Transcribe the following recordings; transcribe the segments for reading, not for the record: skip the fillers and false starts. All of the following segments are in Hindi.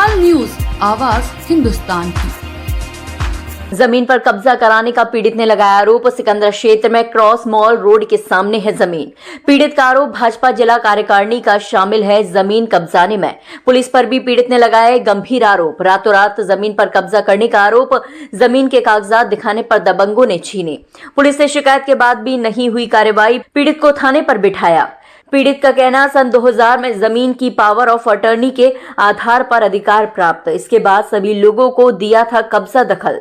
तत्काल न्यूज, आवाज हिंदुस्तान की। जमीन पर कब्जा कराने का पीड़ित ने लगाया आरोप। सिकंदरा क्षेत्र में क्रॉस मॉल रोड के सामने है जमीन। पीड़ित का आरोप भाजपा जिला कार्यकारिणी का शामिल है जमीन कब्जाने में। पुलिस पर भी पीड़ित ने लगाए गंभीर आरोप। रातों रात जमीन पर कब्जा करने का आरोप। जमीन के कागजात दिखाने पर दबंगों ने छीने। पुलिस से शिकायत के बाद भी नहीं हुई कार्रवाई। पीड़ित को थाने पर बिठाया। पीड़ित का कहना, सन 2000 में जमीन की पावर ऑफ अटर्नी के आधार पर अधिकार प्राप्त। इसके बाद सभी लोगों को दिया था कब्जा दखल।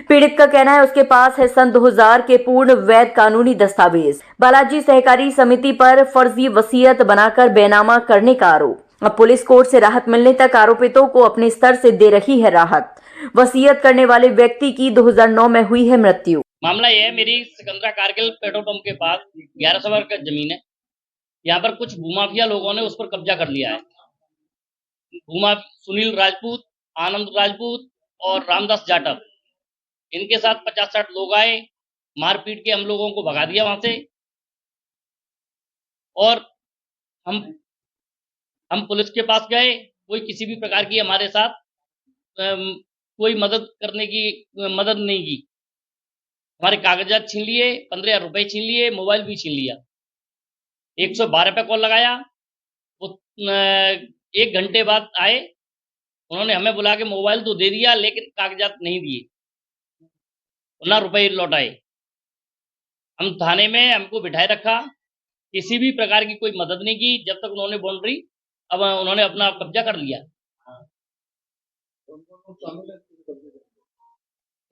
पीड़ित का कहना है उसके पास है सन 2000 के पूर्ण वैध कानूनी दस्तावेज। बालाजी सहकारी समिति पर फर्जी वसीयत बनाकर बेनामा करने का आरोप। अब पुलिस कोर्ट से राहत मिलने तक आरोपितों को अपने स्तर से दे रही है राहत। वसीयत करने वाले व्यक्ति की 2009 में हुई है मृत्यु। मामला यह है, मेरी सिकंदरा कारगिल पेट्रोल पंप के पास 11 सौ वर्ग जमीन है। यहाँ पर कुछ भूमाफिया लोगों ने उस पर कब्जा कर लिया है। सुनील राजपूत, आनंद राजपूत और रामदास जाटव, इनके साथ 50-60 लोग आए। मारपीट के हम लोगों को भगा दिया वहां से। और हम पुलिस के पास गए। कोई किसी भी प्रकार की हमारे साथ कोई मदद नहीं की। हमारे कागजात छीन लिए, 15,000 रुपए छीन लिए, मोबाइल भी छीन लिया। 112 पे कॉल लगाया। वो 1 घंटे बाद आए। उन्होंने हमें बुला के मोबाइल तो दे दिया, लेकिन कागजात नहीं दिए, ना रुपए लौटाए। हम थाने में हमको बिठाए रखा। किसी भी प्रकार की कोई मदद नहीं की जब तक उन्होंने बाउंड्री अब उन्होंने अपना कब्जा कर लिया।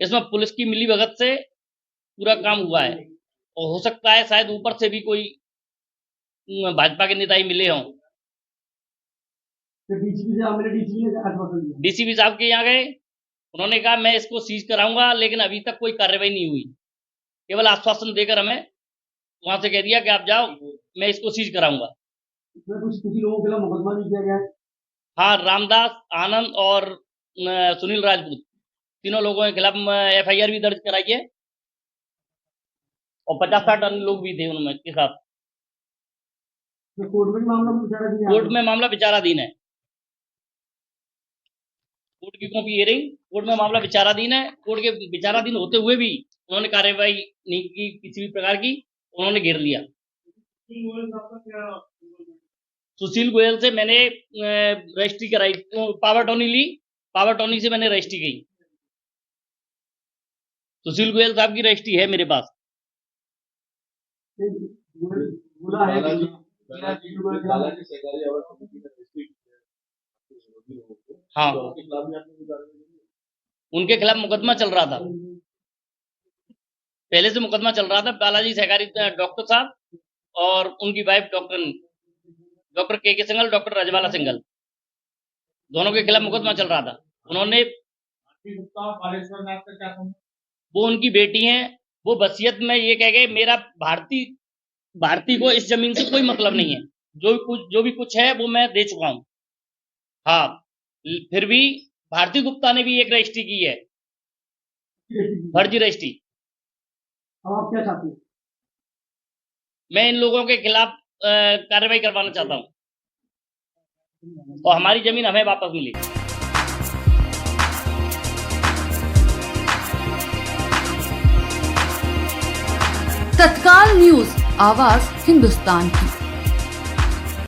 इसमें पुलिस की मिलीभगत से पूरा काम हुआ है। और हो सकता है शायद ऊपर से भी कोई भाजपा के नेता ही मिले हों। डीसीपी साहब के यहाँ गए। उन्होंने कहा मैं इसको सीज कराऊंगा, लेकिन अभी तक कोई कार्रवाई नहीं हुई। केवल आश्वासन देकर हमें वहां से कह दिया कि आप जाओ, मैं इसको सीज कराऊंगा। किसी लोगों के खिलाफ मुकदमा नहीं किया गया है? हाँ, रामदास, आनंद और सुनील राजपूत, तीनों लोगों के खिलाफ FIR भी दर्ज कराई है। और 50-60 अन्य लोग भी थे उनके साथ। कोर्ट में मामला विचाराधीन है। कोर्ट की कॉपी हियरिंग, कोर्ट में मामला विचाराधीन है। कोर्ट के विचाराधीन होते हुए भी उन्होंने कार्रवाई नहीं की किसी भी प्रकार की। उन्होंने घेर लिया। सुशील गोयल से मैंने रजिस्ट्री कराई, पावर टोनी ली। पावर टोनी से मैंने रजिस्ट्री की। सुशील गोयल साहब की रजिस्ट्री है मेरे पास। हाँ, उनके खिलाफ मुकदमा चल रहा था। पहले से मुकदमा चल रहा था। बालाजी सहकारी डॉक्टर साहब और उनकी वाइफ डॉक्टर के सिंगल, डॉक्टर रजवाला सिंगल, दोनों के खिलाफ मुकदमा चल रहा था। उन्होंने, वो उनकी बेटी हैं। वो वसीयत में ये कह गए मेरा भारती को इस जमीन से कोई मतलब नहीं है। जो भी कुछ है वो मैं दे चुका हूं। हाँ, फिर भी भारती गुप्ता ने भी एक रजिस्ट्री की है, फर्जी रजिस्ट्री। आप क्या चाहते हैं? मैं इन लोगों के खिलाफ कार्रवाई करवाना चाहता हूं और हमारी जमीन हमें वापस मिले। तत्काल न्यूज, आवाज हिंदुस्तान की।